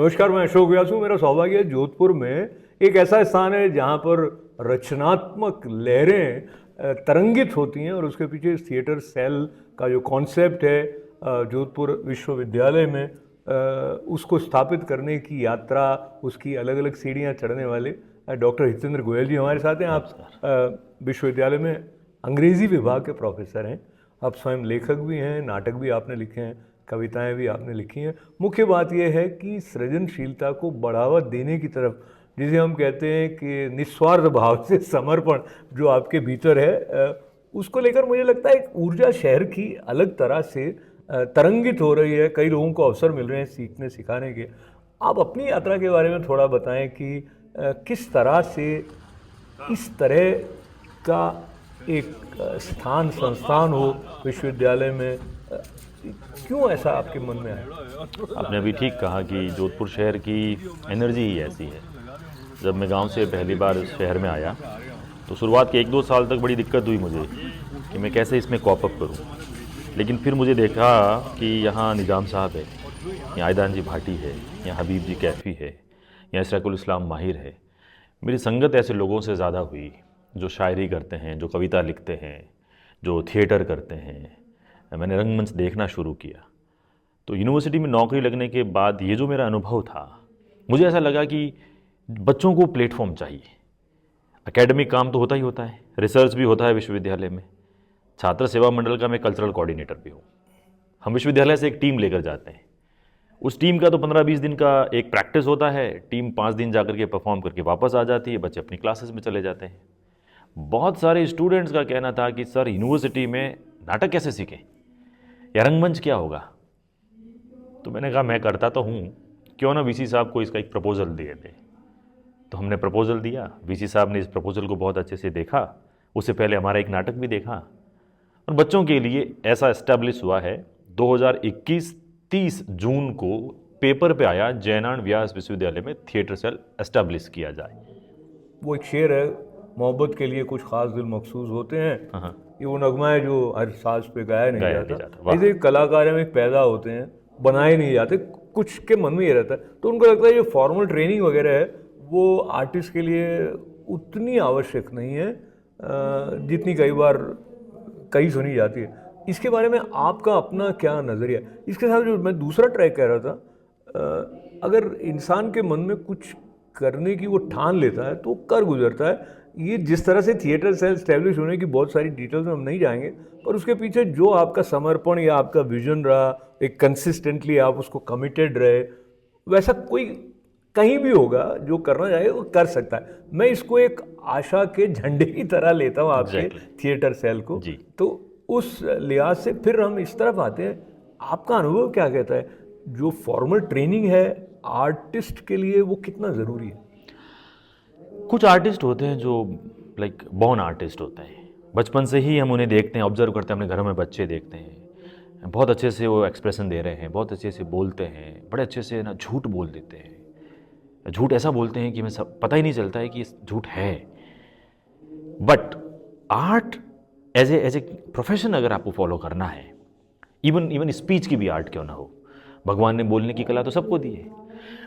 नमस्कार, मैं अशोक व्यास हूँ। मेरा सौभाग्य है जोधपुर में एक ऐसा स्थान है जहाँ पर रचनात्मक लहरें तरंगित होती हैं और उसके पीछे इस थिएटर सेल का जो कॉन्सेप्ट है जोधपुर विश्वविद्यालय में उसको स्थापित करने की यात्रा, उसकी अलग अलग सीढ़ियाँ चढ़ने वाले डॉक्टर हितेंद्र गोयल जी हमारे साथ हैं। आप विश्वविद्यालय में अंग्रेजी विभाग के प्रोफेसर हैं। आप स्वयं लेखक भी हैं, नाटक भी आपने लिखे हैं, कविताएं भी आपने लिखी हैं। मुख्य बात यह है कि सृजनशीलता को बढ़ावा देने की तरफ, जिसे हम कहते हैं कि निस्वार्थ भाव से समर्पण जो आपके भीतर है, उसको लेकर मुझे लगता है एक ऊर्जा शहर की अलग तरह से तरंगित हो रही है। कई लोगों को अवसर मिल रहे हैं सीखने सिखाने के। आप अपनी यात्रा के बारे में थोड़ा बताएं कि किस तरह से इस तरह का एक स्थान संस्थान हो विश्वविद्यालय में, क्यों ऐसा आपके मन में आया? आपने अभी ठीक कहा कि जोधपुर शहर की एनर्जी ही ऐसी है। जब मैं गांव से पहली बार शहर में आया तो शुरुआत के 1-2 साल तक बड़ी दिक्कत हुई मुझे कि मैं कैसे इसमें कॉप अप करूं। लेकिन फिर मुझे देखा कि यहाँ निजाम साहब है, यहाँ आयदान जी भाटी है, यहाँ हबीब जी कैफ़ी है, यहाँ इशरकुल इस्लाम माहिर है। मेरी संगत ऐसे लोगों से ज़्यादा हुई जो शायरी करते हैं, जो कविता लिखते हैं, जो थिएटर करते हैं। मैंने रंगमंच देखना शुरू किया। तो यूनिवर्सिटी में नौकरी लगने के बाद ये जो मेरा अनुभव था, मुझे ऐसा लगा कि बच्चों को प्लेटफॉर्म चाहिए। एकेडमिक काम तो होता ही होता है, रिसर्च भी होता है विश्वविद्यालय में। छात्र सेवा मंडल का मैं कल्चरल कोऑर्डिनेटर भी हूँ। हम विश्वविद्यालय से एक टीम लेकर जाते हैं। उस टीम का तो 15-20 दिन का एक प्रैक्टिस होता है। टीम 5 दिन जाकर के परफॉर्म करके वापस आ जाती है, बच्चे अपनी क्लासेस में चले जाते हैं। बहुत सारे स्टूडेंट्स का कहना था कि सर यूनिवर्सिटी में नाटक कैसे सीखें या रंगमंच क्या होगा। तो मैंने कहा मैं करता तो हूँ, क्यों ना वीसी साहब को इसका एक प्रपोज़ल दे दे। तो हमने प्रपोज़ल दिया। वीसी साहब ने इस प्रपोज़ल को बहुत अच्छे से देखा। उससे पहले हमारा एक नाटक भी देखा और बच्चों के लिए ऐसा इस्टेब्लिश हुआ है। 2021 30 जून को पेपर पे आया, जयनारायण व्यास विश्वविद्यालय में थिएटर सेल एस्टेब्लिश किया जाए। वो एक शेर है, मोहब्बत के लिए कुछ खास दिल मखसूस होते हैं। हाँ, ये वो नगमा है जो हर साज पे गाया नहीं जाता। वाह। ऐसे कलाकार में पैदा होते हैं, बनाए नहीं जाते, कुछ के मन में ये रहता है। तो उनको लगता है ये फॉर्मल ट्रेनिंग वगैरह है वो आर्टिस्ट के लिए उतनी आवश्यक नहीं है जितनी कई बार कहीं सुनी जाती है। इसके बारे में आपका अपना क्या नज़रिया? इसके साथ जो मैं दूसरा ट्रैक कह रहा था, अगर इंसान के मन में कुछ करने की वो ठान लेता है तो कर गुजरता है। ये जिस तरह से थिएटर सेल स्टैब्लिश होने की बहुत सारी डिटेल्स में हम नहीं जाएंगे, पर उसके पीछे जो आपका समर्पण या आपका विजन रहा, एक कंसिस्टेंटली आप उसको कमिटेड रहे, वैसा कोई कहीं भी होगा जो करना चाहे वो कर सकता है। मैं इसको एक आशा के झंडे की तरह लेता हूँ आपके थिएटर सेल को जी। तो उस लिहाज से फिर हम इस तरफ आते हैं। आपका अनुभव क्या कहता है, जो फॉर्मल ट्रेनिंग है आर्टिस्ट के लिए वो कितना ज़रूरी है? कुछ आर्टिस्ट होते हैं जो लाइक बॉर्न आर्टिस्ट होते हैं। बचपन से ही हम उन्हें देखते हैं, ऑब्जर्व करते हैं। अपने घरों में बच्चे देखते हैं, बहुत अच्छे से वो एक्सप्रेशन दे रहे हैं, बहुत अच्छे से बोलते हैं, बड़े अच्छे से ना झूठ बोल देते हैं। झूठ ऐसा बोलते हैं कि हमें सब पता ही नहीं चलता है कि झूठ है। But art as a profession अगर आपको फॉलो करना है, इवन स्पीच की भी आर्ट क्यों ना हो, भगवान ने बोलने की कला तो सबको दी है।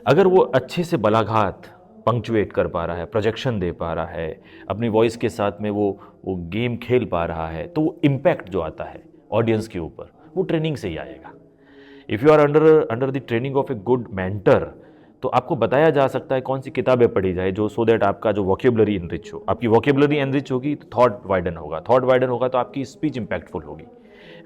अगर वो अच्छे से बलाघात पंक्चुएट कर पा रहा है, प्रोजेक्शन दे पा रहा है, अपनी वॉइस के साथ में वो गेम खेल पा रहा है, तो वो इम्पैक्ट जो आता है ऑडियंस के ऊपर वो ट्रेनिंग से ही आएगा। If you are under the training of a good mentor, तो आपको बताया जा सकता है कौन सी किताबें पढ़ी जाए जो सो दैट आपका जो वोकेबलरी इनरिच हो। आपकी वोकेबलरी एनरिच होगी तो थॉट वाइडन होगा, थॉट वाइडन होगा तो आपकी स्पीच इम्पैक्टफुल होगी।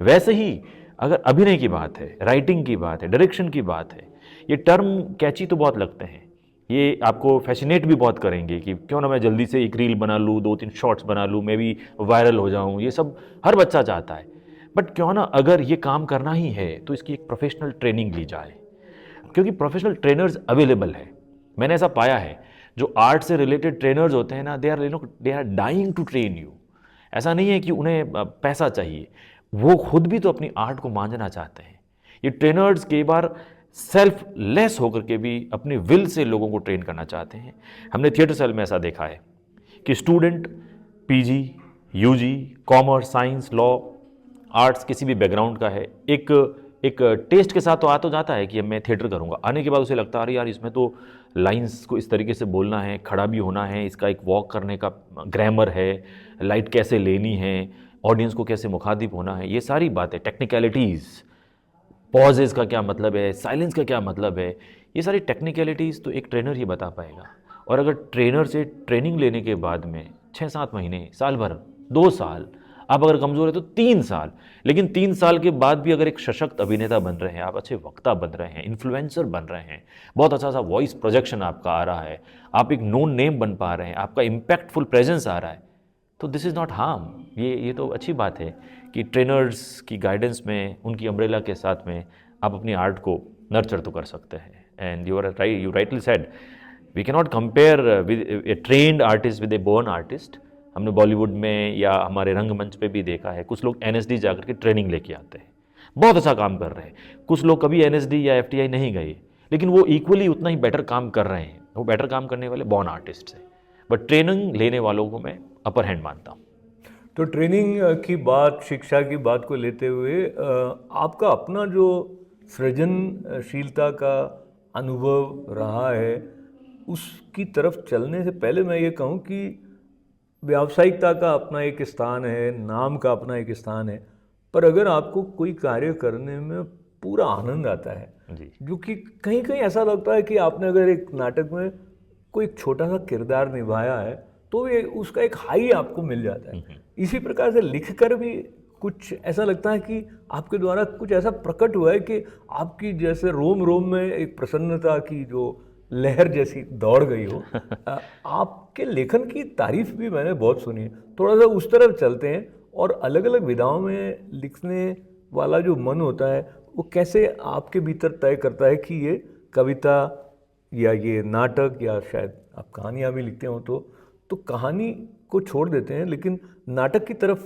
वैसे ही अगर अभिनय की बात है, राइटिंग की बात है, डायरेक्शन की बात है, ये टर्म कैची तो बहुत लगते हैं, ये आपको फैसिनेट भी बहुत करेंगे कि क्यों ना मैं जल्दी से एक रील बना लूँ, 2-3 शॉर्ट्स बना लूँ, मैं भी वायरल हो जाऊँ। ये सब हर बच्चा चाहता है। बट क्यों ना अगर ये काम करना ही है तो इसकी एक प्रोफेशनल ट्रेनिंग ली जाए, क्योंकि प्रोफेशनल ट्रेनर्स अवेलेबल है। मैंने ऐसा पाया है जो आर्ट से रिलेटेड ट्रेनर्स होते हैं ना, they are dying to train you. ऐसा नहीं है कि उन्हें पैसा चाहिए, वो खुद भी तो अपनी आर्ट को मांझना चाहते हैं। ये ट्रेनर्स कई बार सेल्फ लेस होकर के भी अपने विल से लोगों को ट्रेन करना चाहते हैं। हमने थिएटर सेल में ऐसा देखा है कि student PG, UG, commerce, science, law, arts किसी भी बैकग्राउंड का है, एक एक टेस्ट के साथ तो आ तो जाता है कि अब मैं थिएटर करूँगा, आने के बाद उसे लगता है अरे यार इसमें तो लाइंस को इस तरीके से बोलना है, खड़ा भी होना है, इसका एक वॉक करने का ग्रामर है, लाइट कैसे लेनी है, ऑडियंस को कैसे मुखातिब होना है, ये सारी बातें, टेक्निकलिटीज़, पॉजेज़ का क्या मतलब है, साइलेंस का क्या मतलब है, ये सारी टेक्निकलिटीज़ तो एक ट्रेनर ही बता पाएगा। और अगर ट्रेनर से ट्रेनिंग लेने के बाद में 6-7 महीने, साल भर, 2 साल, आप अगर कमज़ोर है तो 3 साल, लेकिन 3 साल के बाद भी अगर एक सशक्त अभिनेता बन रहे हैं, आप अच्छे वक्ता बन रहे हैं, इन्फ्लुएंसर बन रहे हैं, बहुत अच्छा सा वॉइस प्रोजेक्शन आपका आ रहा है, आप एक नोन नेम बन पा रहे हैं, आपका इम्पैक्टफुल प्रेजेंस आ रहा है, तो दिस इज़ नॉट हार्म। ये तो अच्छी बात है कि ट्रेनर्स की गाइडेंस में, उनकी अम्ब्रेला के साथ में आप अपनी आर्ट को नर्चर तो कर सकते हैं। And you rightly said, we can not compare with a trained artist with a born artist. हमने बॉलीवुड में या हमारे रंगमंच पे भी देखा है, कुछ लोग एनएसडी जाकर के ट्रेनिंग लेके आते हैं, बहुत अच्छा काम कर रहे हैं। कुछ लोग कभी एनएसडी या एफटीआई नहीं गए, लेकिन वो इक्वली उतना ही बेटर काम कर रहे हैं। वो बेटर काम करने वाले बॉर्न आर्टिस्ट हैं, बट ट्रेनिंग लेने वालों को मैं अपर हैंड मानता हूँ। तो ट्रेनिंग की बात, शिक्षा की बात को लेते हुए आपका अपना जो सृजनशीलता का अनुभव रहा है, उसकी तरफ चलने से पहले मैं ये कहूँ कि व्यावसायिकता का अपना एक स्थान है, नाम का अपना एक स्थान है, पर अगर आपको कोई कार्य करने में पूरा आनंद आता है जी, जो कि कहीं कहीं ऐसा लगता है कि आपने अगर एक नाटक में कोई एक छोटा सा किरदार निभाया है तो ये उसका एक हाई आपको मिल जाता है। इसी प्रकार से लिख कर भी कुछ ऐसा लगता है कि आपके द्वारा कुछ ऐसा प्रकट हुआ है कि आपकी जैसे रोम रोम में एक प्रसन्नता की जो लहर जैसी दौड़ गई हो। आपके लेखन की तारीफ भी मैंने बहुत सुनी है। थोड़ा सा उस तरफ चलते हैं और अलग अलग विधाओं में लिखने वाला जो मन होता है वो कैसे आपके भीतर तय करता है कि ये कविता या ये नाटक या शायद आप कहानियाँ भी लिखते हो तो कहानी को छोड़ देते हैं लेकिन नाटक की तरफ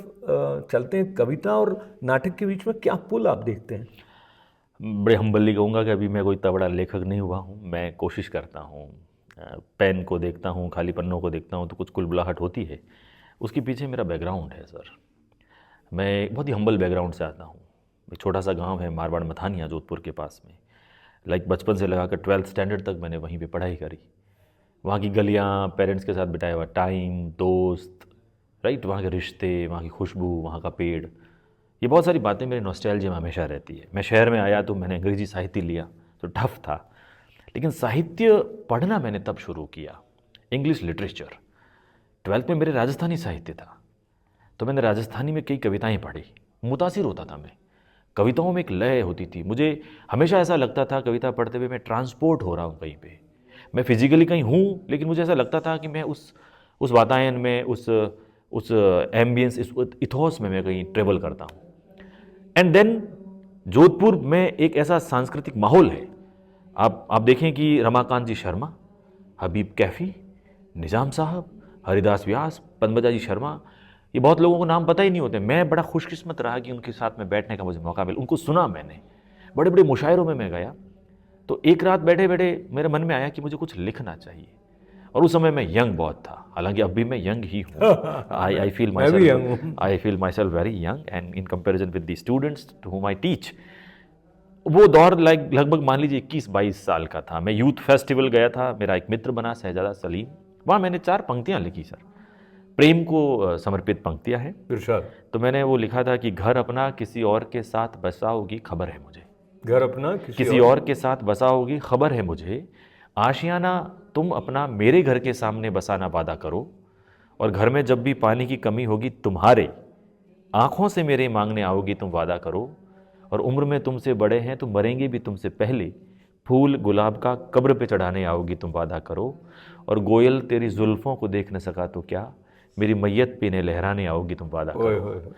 चलते हैं। कविता और नाटक के बीच में क्या पुल आप देखते हैं? बड़े हम्बली कहूँगा कि अभी मैं कोई इतना बड़ा लेखक नहीं हुआ हूँ। मैं कोशिश करता हूँ, पेन को देखता हूँ, खाली पन्नों को देखता हूँ तो कुछ कुलबुलाहट होती है। उसके पीछे मेरा बैकग्राउंड है सर। मैं बहुत ही हम्बल बैकग्राउंड से आता हूँ। एक छोटा सा गांव है मारवाड़ मथानिया, जोधपुर के पास में। लाइक बचपन से लगा कर 12th स्टैंडर्ड तक मैंने वहीं पे पढ़ाई करी। वहाँ की गलियाँ, पेरेंट्स के साथ बिताया हुआ टाइम, दोस्त, राइट, वहाँ के रिश्ते, वहाँ की खुशबू, वहाँ का पेड़, ये बहुत सारी बातें मेरे नॉस्टैल्जिया में हमेशा रहती है। मैं शहर में आया तो मैंने अंग्रेज़ी साहित्य लिया तो टफ था, लेकिन साहित्य पढ़ना मैंने तब शुरू किया, इंग्लिश लिटरेचर। 12th में मेरे राजस्थानी साहित्य था तो मैंने राजस्थानी में कई कविताएं पढ़ी, मुतासिर होता था मैं। कविताओं में एक लय होती थी, मुझे हमेशा ऐसा लगता था कविता पढ़ते हुए मैं ट्रांसपोर्ट हो रहा हूँ कहीं पे। मैं फिजिकली कहीं हूँ लेकिन मुझे ऐसा लगता था कि मैं उस वातावरण में, उस एम्बियंस, इस इथोस में मैं कहीं ट्रेवल करता हूँ। एंड देन जोधपुर में एक ऐसा सांस्कृतिक माहौल है। आप देखें कि रमाकांत जी शर्मा, हबीब कैफ़ी, निज़ाम साहब, हरिदास व्यास, पद्मजा जी शर्मा, ये बहुत लोगों को नाम पता ही नहीं होते। मैं बड़ा खुशकिस्मत रहा कि उनके साथ में बैठने का मुझे मौका मिला, उनको सुना मैंने। बड़े बड़े मुशायरों में मैं गया तो एक रात बैठे बैठे मेरे मन में आया कि मुझे कुछ लिखना चाहिए। और उस समय मैं यंग बहुत था, हालांकि अब भी मैं यंग ही हूँ। I feel my self very young and in comparison with the students to whom I teach. वो दौर लगभग मान लीजिए 21-22 साल का था। मैं यूथ फेस्टिवल गया था, मेरा एक मित्र बना शहजादा सलीम। वहाँ मैंने 4 पंक्तियाँ लिखी सर, प्रेम को समर्पित पंक्तियाँ हैं। इरशाद। तो मैंने वो लिखा था कि घर अपना किसी और के साथ बसा होगी खबर है मुझे, घर अपना किसी और के साथ बसा होगी खबर है मुझे, आशियाना तुम अपना मेरे घर के सामने बसाना वादा करो, और घर में जब भी पानी की कमी होगी तुम्हारे आँखों से मेरे मांगने आओगी तुम वादा करो, और उम्र में तुमसे बड़े हैं तो मरेंगे भी तुमसे पहले, फूल गुलाब का कब्र पे चढ़ाने आओगी तुम वादा करो, और गोयल तेरी जुल्फ़ों को देख न सका तो क्या, मेरी मैयत पीने लहराने आओगी तुम वादा करो।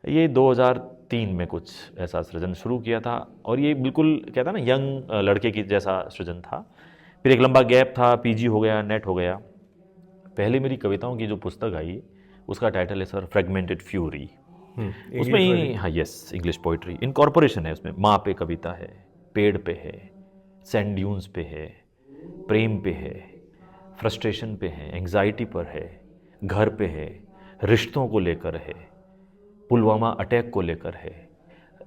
ये 2003 में कुछ ऐसा सृजन शुरू किया था और ये बिल्कुल कहता ना यंग लड़के की जैसा सृजन था। फिर एक लंबा गैप था, पीजी हो गया, नेट हो गया। पहले मेरी कविताओं की जो पुस्तक आई उसका टाइटल है सर फ्रेगमेंटेड फ्यूरी। उसमें ही, हाँ यस, इंग्लिश पोइट्री इनकॉर्पोरेशन है उसमें। माँ पे कविता है, पेड़ पे है, सैंड ड्यून्स पे है, प्रेम पे है, फ्रस्ट्रेशन पे है, एंग्जाइटी पर है, घर पे है, रिश्तों को लेकर है, पुलवामा अटैक को लेकर है,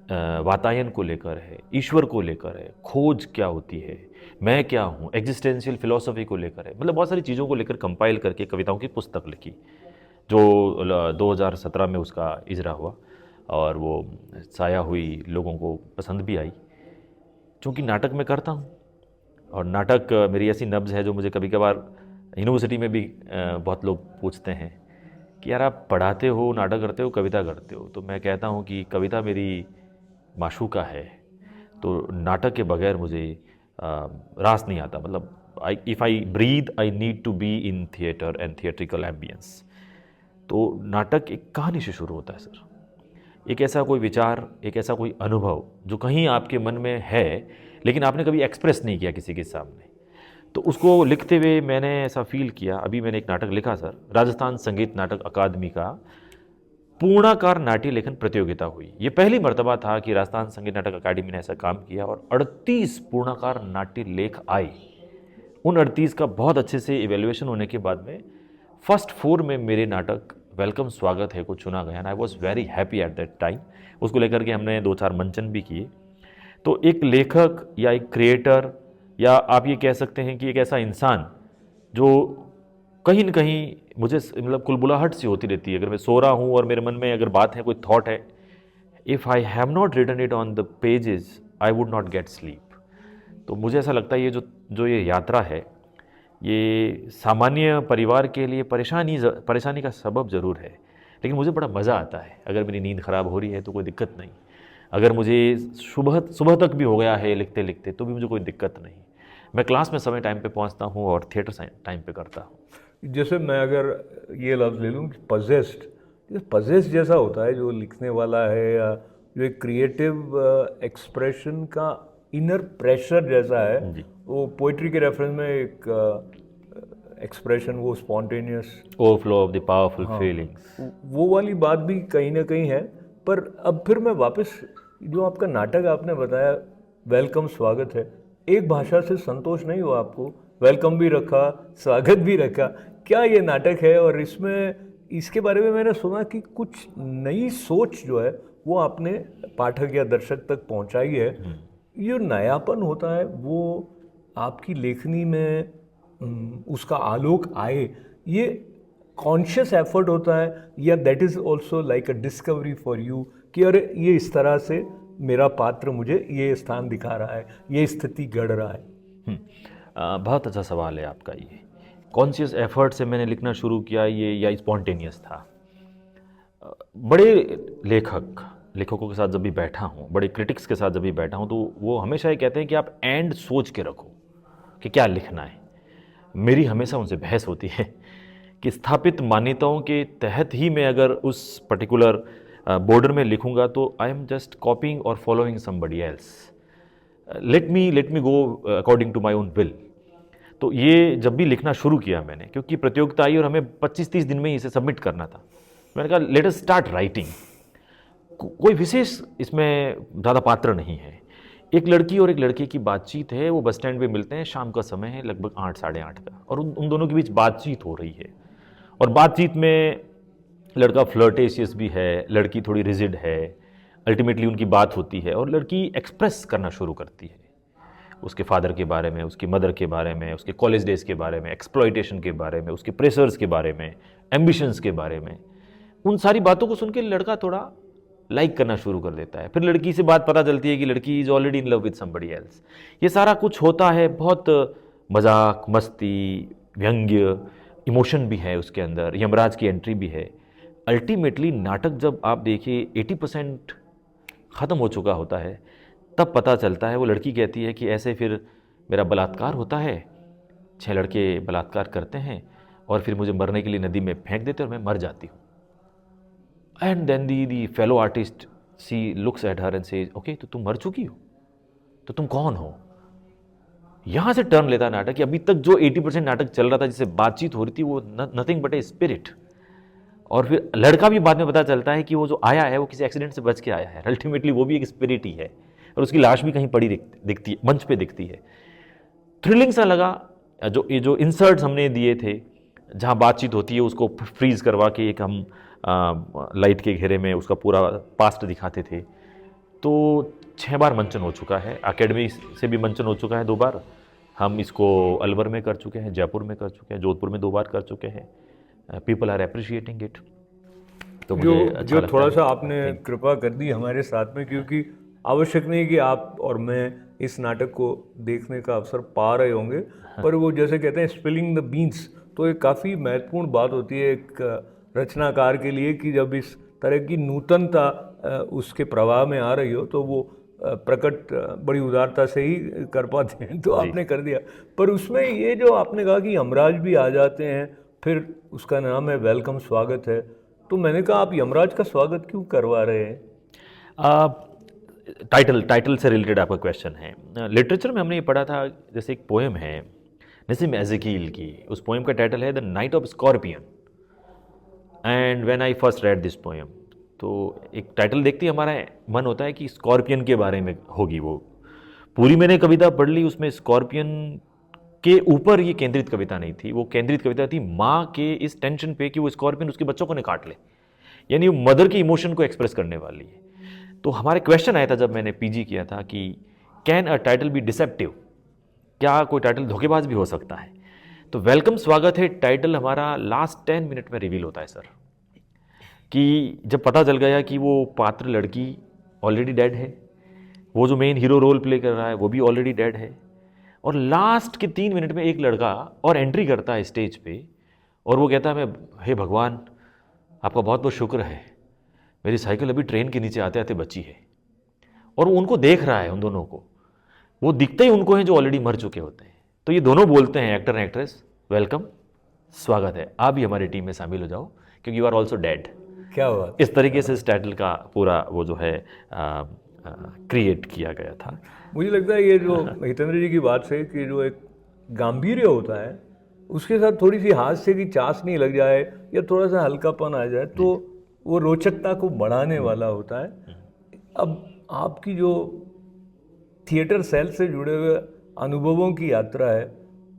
वातायन को लेकर है, ईश्वर को लेकर है, खोज क्या होती है, मैं क्या हूँ, एग्जिस्टेंशियल फिलॉसफी को लेकर है, मतलब बहुत सारी चीज़ों को लेकर कंपाइल करके कविताओं की पुस्तक लिखी, जो 2017 में उसका इजरा हुआ और वो साया हुई, लोगों को पसंद भी आई। चूँकि नाटक मैं करता हूँ और नाटक मेरी ऐसी नब्ज़ है जो मुझे कभी कभार यूनिवर्सिटी में भी बहुत लोग पूछते हैं कि यार आप पढ़ाते हो, नाटक करते हो, कविता करते हो, तो मैं कहता हूँ कि कविता मेरी माशूका है, तो नाटक के बगैर मुझे रास नहीं आता। मतलब if I breathe I need to be in theatre and theatrical ambience. तो नाटक एक कहानी से शुरू होता है सर, एक ऐसा कोई विचार, एक ऐसा कोई अनुभव जो कहीं आपके मन में है लेकिन आपने कभी एक्सप्रेस नहीं किया किसी के सामने, तो उसको लिखते हुए मैंने ऐसा फील किया। अभी मैंने एक नाटक लिखा सर, राजस्थान संगीत नाटक अकादमी का पूर्णाकार नाट्य लेखन प्रतियोगिता हुई। ये पहली मर्तबा था कि राजस्थान संगीत नाटक अकादमी ने ऐसा काम किया और 38 पूर्णाकार नाट्य लेख आए। उन 38 का बहुत अच्छे से इवेल्युएशन होने के बाद में फर्स्ट 4 में मेरे नाटक वेलकम स्वागत है को चुना गया and I was very happy at that time. उसको लेकर के हमने 2-4 मंचन भी किए। तो एक लेखक या एक क्रिएटर या आप ये कह सकते हैं कि एक ऐसा इंसान जो कहीं न कहीं मुझे मतलब कुलबुलाहट सी होती रहती है, अगर मैं सो रहा हूँ और मेरे मन में अगर बात है, कोई थॉट है, if I have not written it on the pages I would not get sleep. तो मुझे ऐसा लगता है ये जो ये यात्रा है, ये सामान्य परिवार के लिए परेशानी का सबब ज़रूर है, लेकिन मुझे बड़ा मज़ा आता है। अगर मेरी नींद ख़राब हो रही है तो कोई दिक्कत नहीं, अगर मुझे सुबह तक भी हो गया है लिखते लिखते तो भी मुझे कोई दिक्कत नहीं। मैं क्लास में समय टाइम पे पहुंचता हूं और थिएटर टाइम पे करता हूं। जैसे मैं अगर ये लफ्ज़ ले लूँ कि पजेस्ड जैसा होता है जो लिखने वाला है, या जो एक क्रिएटिव एक्सप्रेशन का इनर प्रेशर जैसा है, वो पोइट्री के रेफरेंस में एक एक्सप्रेशन, वो spontaneous overflow of the powerful feelings, वो वाली बात भी कहीं ना कहीं है। पर अब फिर मैं वापस, जो आपका नाटक आपने बताया वेलकम स्वागत है, एक भाषा से संतोष नहीं हुआ आपको? वेलकम भी रखा, स्वागत भी रखा, क्या ये नाटक है? और इसके बारे में मैंने सुना कि कुछ नई सोच जो है वो आपने पाठक या दर्शक तक पहुंचाई है। ये नयापन होता है, वो आपकी लेखनी में उसका आलोक आए, ये कॉन्शियस एफर्ट होता है, या that is also like a discovery for you कि अरे ये इस तरह से मेरा पात्र मुझे ये स्थान दिखा रहा है, ये स्थिति गढ़ रहा है? बहुत अच्छा सवाल है आपका। ये कॉन्शियस एफर्ट से मैंने लिखना शुरू किया ये या स्पॉन्टेनियस था? बड़े लेखकों के साथ जब भी बैठा हूँ, बड़े क्रिटिक्स के साथ जब भी बैठा हूँ, तो वो हमेशा ये कहते हैं कि आप एंड सोच के रखो कि क्या लिखना है। मेरी हमेशा उनसे बहस होती है कि स्थापित मान्यताओं के तहत ही मैं अगर उस पर्टिकुलर बॉर्डर में लिखूंगा तो आई एम जस्ट कॉपिंग और following somebody else. Let me go according to my own will. तो ये जब भी लिखना शुरू किया मैंने, क्योंकि प्रतियोगिता आई और हमें 25-30 दिन में ही इसे सबमिट करना था, मैंने कहा लेट अस स्टार्ट राइटिंग। कोई विशेष इसमें ज़्यादा पात्र नहीं है। एक लड़की और एक लड़के की बातचीत है, वो बस स्टैंड पे मिलते हैं, शाम का समय है, लगभग 8-8:30 का, और उन दोनों के बीच बातचीत हो रही है। और बातचीत में लड़का फ्लर्टेशियस भी है, लड़की थोड़ी रिजिड है। अल्टीमेटली उनकी बात होती है और लड़की एक्सप्रेस करना शुरू करती है उसके फादर के बारे में, उसकी मदर के बारे में, उसके कॉलेज डेज के बारे में, एक्सप्लॉयटेशन के बारे में, उसके प्रेशर्स के बारे में, एम्बिशंस के बारे में। उन सारी बातों को सुन के लड़का थोड़ा लाइक करना शुरू कर देता है। फिर लड़की से बात पता चलती है कि लड़की is already in love with somebody else. ये सारा कुछ होता है, बहुत मजाक, मस्ती, व्यंग्य, इमोशन भी है उसके अंदर, यमराज की एंट्री भी है। अल्टीमेटली नाटक जब आप देखिए 80% ख़त्म हो चुका होता है, तब पता चलता है, वो लड़की कहती है कि ऐसे फिर मेरा बलात्कार होता है, 6 लड़के बलात्कार करते हैं और फिर मुझे मरने के लिए नदी में फेंक देते और मैं मर जाती हूँ। And then the fellow artist she looks at her and says okay, तो तुम मर चुकी हो, तो तुम कौन हो? यहाँ से टर्न लेता नाटक कि अभी तक जो 80% नाटक चल रहा था, जिससे बातचीत हो रही थी, वो नथिंग बट ए स्पिरिट। और फिर लड़का भी बाद में पता चलता है कि वो जो आया है वो किसी एक्सीडेंट से बच के आया है, अल्टीमेटली वो भी एक स्पिरिट ही है, और उसकी लाश भी कहीं पड़ी दिखती है, मंच पे दिखती है। थ्रिलिंग सा लगा। जो इंसर्ट्स हमने दिए थे जहाँ बातचीत होती है, उसको फ्रीज करवा के एक हम लाइट के घेरे में उसका पूरा पास्ट दिखाते थे। तो 6 बार मंचन हो चुका है, अकेडमी से भी मंचन हो चुका है 2 बार। हम इसको अलवर में कर चुके हैं, जयपुर में कर चुके हैं, जोधपुर में 2 बार कर चुके हैं। People are appreciating it. तो जो मुझे अच्छा जो लगता थोड़ा है। सा आपने कृपा कर दी हमारे साथ में, क्योंकि आवश्यक नहीं कि आप और मैं इस नाटक को देखने का अवसर पा रहे होंगे, पर वो जैसे कहते हैं स्पिलिंग द बीन्स, तो एक काफ़ी महत्वपूर्ण बात होती है एक रचनाकार के लिए कि जब इस तरह की नूतनता उसके प्रवाह में आ रही हो तो वो प्रकट बड़ी उदारता से ही कर पाते हैं। तो आपने कर दिया। पर उसमें ये जो आपने कहा कि यमराज भी आ जाते हैं, फिर उसका नाम है वेलकम, स्वागत है, तो मैंने कहा आप यमराज का स्वागत क्यों करवा रहे हैं? टाइटल से रिलेटेड आपका क्वेश्चन है। लिटरेचर में हमने ये पढ़ा था, जैसे एक पोएम है नसीम एज़ेकियल की, उस पोएम का टाइटल है the night of scorpion. And when I first read this poem, तो एक टाइटल देखते ही हमारा मन होता है कि स्कॉर्पियन के बारे में होगी वो। पूरी मैंने कविता पढ़ ली, उसमें स्कॉर्पियन के ऊपर ये केंद्रित कविता नहीं थी, वो केंद्रित कविता थी माँ के इस टेंशन पे कि वो स्कॉर्पियन उसके बच्चों को न काट ले, यानी वो मदर के इमोशन को एक्सप्रेस करने वाली है। तो हमारे क्वेश्चन आया था जब मैंने पीजी किया था कि can a title be deceptive, क्या कोई टाइटल धोखेबाज भी हो सकता है? तो वेलकम स्वागत है टाइटल हमारा लास्ट 10 मिनट में रिवील होता है सर, कि जब पता चल गया कि वो पात्र लड़की ऑलरेडी डेड है, वो जो मेन हीरो रोल प्ले कर रहा है वो भी ऑलरेडी डेड है, और लास्ट के 3 मिनट में एक लड़का और एंट्री करता है स्टेज पे और वो कहता है मैं, हे भगवान आपका बहुत बहुत शुक्र है, मेरी साइकिल अभी ट्रेन के नीचे आते आते बची है। और वो उनको देख रहा है, उन दोनों को, वो दिखते ही उनको हैं जो ऑलरेडी मर चुके होते हैं। तो ये दोनों बोलते हैं, एक्टर एंड एक्ट्रेस, वेलकम, स्वागत है, आप भी हमारी टीम में शामिल हो जाओ क्योंकि यू आर ऑल्सो डेड। क्या हुआ? इस तरीके से इस टाइटल का पूरा वो जो है क्रिएट किया गया था। मुझे लगता है ये जो हितेंद्र जी की बात से कि जो एक गांभीर्य होता है उसके साथ थोड़ी सी हास्य की चास नहीं लग जाए या थोड़ा सा हल्कापन आ जाए तो वो रोचकता को बढ़ाने वाला होता है। अब आपकी जो थिएटर सेल से जुड़े हुए अनुभवों की यात्रा है,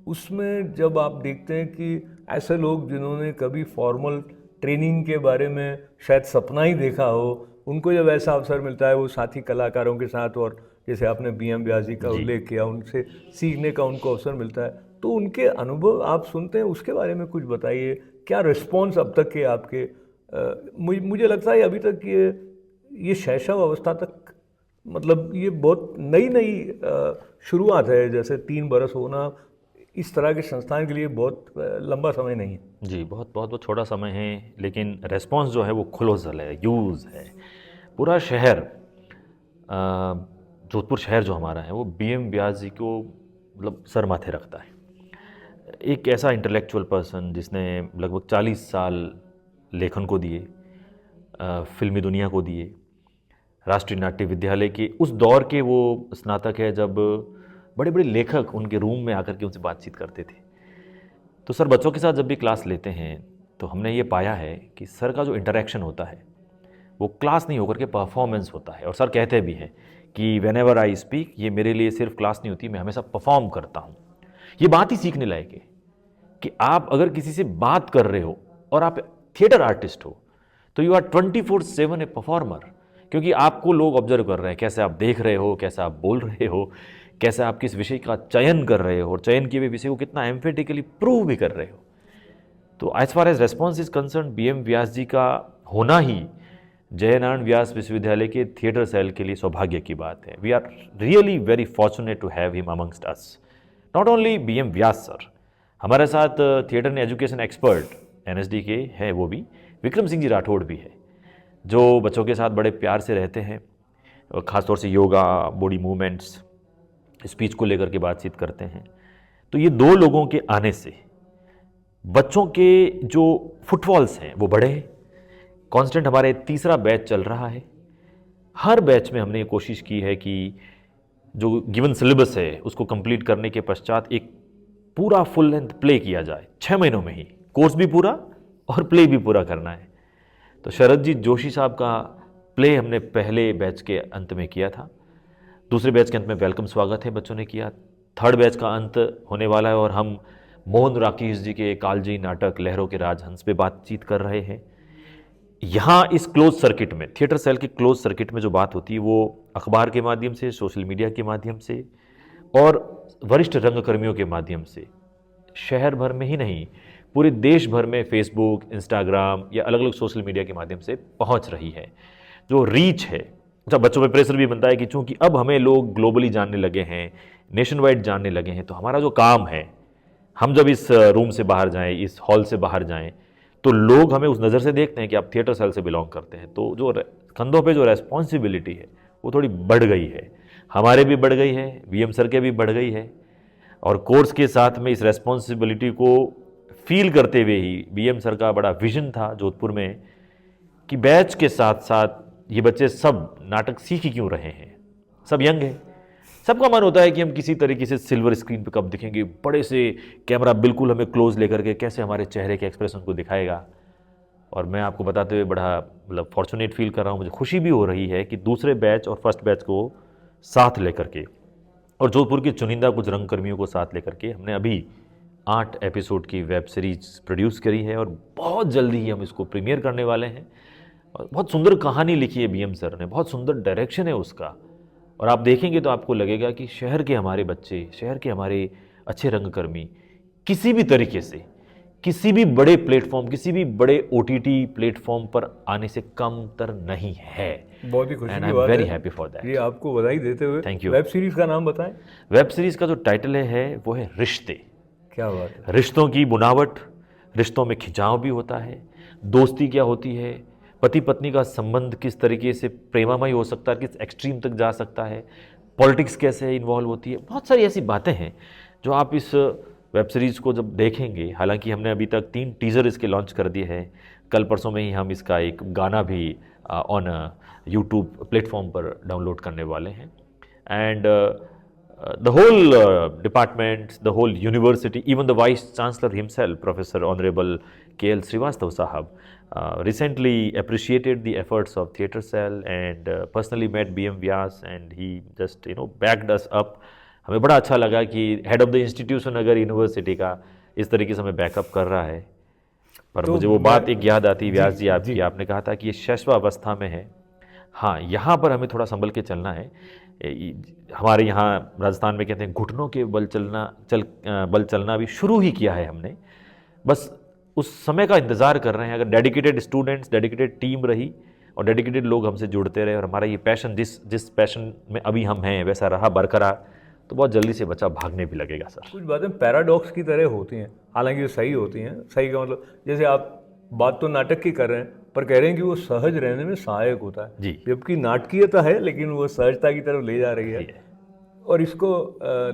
उसमें जब आप देखते हैं कि ऐसे लोग जिन्होंने कभी फॉर्मल ट्रेनिंग के बारे में शायद सपना ही देखा हो, उनको जब ऐसा अवसर मिलता है वो साथी कलाकारों के साथ, और जैसे आपने BM व्यास जी का उल्लेख किया, उनसे सीखने का उनको अवसर मिलता है, तो उनके अनुभव आप सुनते हैं, उसके बारे में कुछ बताइए। क्या रिस्पॉन्स अब तक के आपके? मुझे लगता है अभी तक ये शैशव अवस्था तक, मतलब ये बहुत नई शुरुआत है, जैसे 3 बरस होना इस तरह के संस्थान के लिए बहुत लंबा समय नहीं है। जी, बहुत छोटा समय है, लेकिन रेस्पॉन्स जो है वो खुलोजल है, यूज़ है। पूरा शहर, जोधपुर शहर जो हमारा है वो BM व्यास जी को मतलब सर माथे रखता है। एक ऐसा इंटेलेक्चुअल पर्सन जिसने लगभग 40 साल लेखन को दिए, फिल्मी दुनिया को दिए, राष्ट्रीय नाट्य विद्यालय के उस दौर के वो स्नातक है जब बड़े बड़े लेखक उनके रूम में आकर के उनसे बातचीत करते थे। तो सर बच्चों के साथ जब भी क्लास लेते हैं तो हमने ये पाया है कि सर का जो इंटरेक्शन होता है वो क्लास नहीं होकर के परफॉर्मेंस होता है। और सर कहते भी हैं कि व्हेन एवर आई स्पीक, ये मेरे लिए सिर्फ क्लास नहीं होती, मैं हमेशा परफॉर्म करता हूँ। ये बात ही सीखने लायक है कि आप अगर किसी से बात कर रहे हो और आप थिएटर आर्टिस्ट हो तो यू आर 24/7 ए परफॉर्मर, क्योंकि आपको लोग ऑब्जर्व कर रहे हैं, कैसे आप देख रहे हो, कैसे आप बोल रहे हो, कैसे आप किस विषय का चयन कर रहे हो और चयन किए हुए विषय को कितना एम्फेटिकली प्रूव भी कर रहे हो। तो as far as response is concerned, BM Vyas ji का होना ही जयनारायण व्यास विश्वविद्यालय के थिएटर सेल के लिए सौभाग्य की बात है। We are really very fortunate to have him amongst us. Not only BM Vyas sir, हमारे साथ theatre and education expert NSD के हैं, वो भी विक्रम सिंह जी राठौड़ भी है, जो बच्चों के साथ बड़े प्यार से रहते हैं, ख़ासतौर से योगा, बॉडी मूवमेंट्स, स्पीच को लेकर के बातचीत करते हैं। तो ये 2 लोगों के आने से बच्चों के जो फुटफॉल्स हैं वो बढ़े। कांस्टेंट हमारे 3रा बैच चल रहा है। हर बैच में हमने ये कोशिश की है कि जो गिवन सिलेबस है उसको कंप्लीट करने के पश्चात एक पूरा फुल लेंथ प्ले किया जाए 6 महीनों में ही। कोर्स भी पूरा और प्ले भी पूरा करना है। तो शरदजीत जोशी साहब का प्ले हमने पहले बैच के अंत में किया था, दूसरे बैच के अंत में वेलकम स्वागत है बच्चों ने किया, 3rd बैच का अंत होने वाला है और हम मोहन राकेश जी के कालजयी नाटक लहरों के राजहंस पे बातचीत कर रहे हैं। यहाँ इस क्लोज सर्किट में, थिएटर सेल के क्लोज सर्किट में जो बात होती है वो अखबार के माध्यम से, सोशल मीडिया के माध्यम से और वरिष्ठ रंगकर्मियों के माध्यम से शहर भर में ही नहीं, पूरे देश भर में फेसबुक, इंस्टाग्राम या अलग अलग सोशल मीडिया के माध्यम से पहुंच रही है। जो रीच है, अच्छा बच्चों में प्रेशर भी बनता है कि चूंकि अब हमें लोग ग्लोबली जानने लगे हैं, नेशन वाइड जानने लगे हैं, तो हमारा जो काम है, हम जब इस रूम से बाहर जाएं, इस हॉल से बाहर जाएं, तो लोग हमें उस नज़र से देखते हैं कि आप थिएटर सेल से बिलोंग करते हैं। तो जो कंधों पे जो रेस्पॉन्सिबिलिटी है वो थोड़ी बढ़ गई है, हमारे भी बढ़ गई है, वीएम सर के भी बढ़ गई है। और कोर्स के साथ में इस रेस्पॉन्सिबिलिटी को फील करते हुए ही वीएम सर का बड़ा विजन था जोधपुर में कि बैच के साथ साथ ये बच्चे सब नाटक सीख ही क्यों रहे हैं, सब यंग हैं, सबका मन होता है कि हम किसी तरीके से सिल्वर स्क्रीन पे कब दिखेंगे, बड़े से कैमरा बिल्कुल हमें क्लोज लेकर के कैसे हमारे चेहरे के एक्सप्रेशन को दिखाएगा। और मैं आपको बताते हुए बड़ा मतलब फॉर्चुनेट फील कर रहा हूँ, मुझे खुशी भी हो रही है कि दूसरे बैच और फर्स्ट बैच को साथ लेकर के और जोधपुर के चुनिंदा कुछ रंगकर्मियों को साथ लेकर के हमने अभी 8 एपिसोड की वेब सीरीज प्रोड्यूस करी है और बहुत जल्दी ही हम इसको प्रीमियर करने वाले हैं। और बहुत सुंदर कहानी लिखी है बीएम सर ने, बहुत सुंदर डायरेक्शन है उसका, और आप देखेंगे तो आपको लगेगा कि शहर के हमारे बच्चे, शहर के हमारे अच्छे रंगकर्मी किसी भी तरीके से किसी भी बड़े प्लेटफॉर्म, किसी भी बड़े ओटीटी प्लेटफॉर्म पर आने से कमतर नहीं है। बहुत ही खुशी एंड की आई बात एम वेरी है। Happy for that. ये आपको बधाई देते हुए थैंक यू। वेब सीरीज का नाम बताएं। वेब सीरीज का जो टाइटल है वो है रिश्ते। क्या बात है। रिश्तों की बुनावट, रिश्तों में खिंचाव भी होता है, दोस्ती क्या होती है, पति पत्नी का संबंध किस तरीके से प्रेमामय हो सकता है, किस एक्सट्रीम तक जा सकता है, पॉलिटिक्स कैसे इन्वॉल्व होती है, बहुत सारी ऐसी बातें हैं जो आप इस वेब सीरीज़ को जब देखेंगे। हालांकि हमने अभी तक 3 टीज़र इसके लॉन्च कर दिए हैं, कल परसों में ही हम इसका एक गाना भी ऑन यूट्यूब प्लेटफॉर्म पर डाउनलोड करने वाले हैं। And the whole department, the whole university, even the vice chancellor himself, Professor Honorable KL Srivastav Sahab, recently appreciated the efforts of Theatre Cell and personally met BM Vyas and he just backed us up. हमें बड़ा अच्छा लगा कि head of the institution अगर university का इस तरीके से हमें बैकअप कर रहा है। पर तो मुझे वो बात एक याद आती, व्यास जी आपकी, जी। आपने कहा था कि ये शैशवावस्था में है। हाँ, यहाँ पर हमें थोड़ा संभल के चलना है। हमारे यहाँ राजस्थान में कहते हैं घुटनों के बल चलना भी शुरू ही किया है हमने, बस उस समय का इंतज़ार कर रहे हैं। अगर डेडिकेटेड स्टूडेंट्स, डेडिकेटेड टीम रही और डेडिकेटेड लोग हमसे जुड़ते रहे और हमारा ये पैशन जिस पैशन में अभी हम हैं वैसा रहा बरकरार, तो बहुत जल्दी से बच्चा भागने भी लगेगा सर। कुछ बातें पैराडॉक्स की तरह होती हैं, हालांकि वो सही होती हैं। सही का मतलब जैसे आप बात तो नाटक की कर रहे हैं पर कह रहे हैं कि वो सहज रहने में सहायक होता है जी। जबकि नाटकीयता है लेकिन वो सहजता की तरफ ले जा रही है। और इसको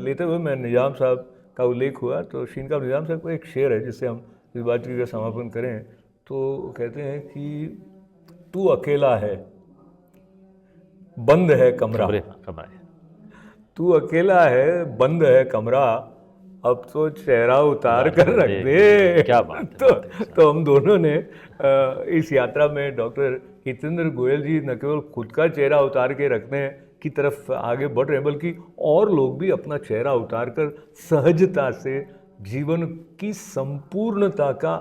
लेते हुए मैं निजाम साहब का उल्लेख हुआ तो शीनकाब निजाम साहब को एक शेर है जिससे हम इस बातचीत का समापन करें। तो कहते हैं कि तू अकेला है, बंद है कमरा, तू अकेला है, बंद है कमरा, अब तो चेहरा उतार कर रख दे। क्या बात तो हम दोनों ने इस यात्रा में डॉक्टर हितेंद्र गोयल जी न केवल खुद का चेहरा उतार के रखने की तरफ आगे बढ़ रहे हैं बल्कि और लोग भी अपना चेहरा उतार कर सहजता से जीवन की संपूर्णता का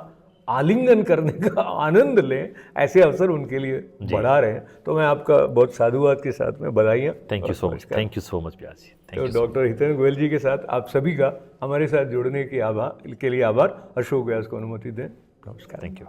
आलिंगन करने का आनंद लें, ऐसे अवसर उनके लिए बढ़ा रहे हैं। तो मैं आपका बहुत साधुवाद के साथ में बधाइयाँ। Thank you so much, thank you so much प्यार जी। तो डॉक्टर हितेंद्र गोयल जी के साथ आप सभी का हमारे साथ जुड़ने के लिए आभार। अशोक व्यास को अनुमति दें। नमस्कार। Thank you.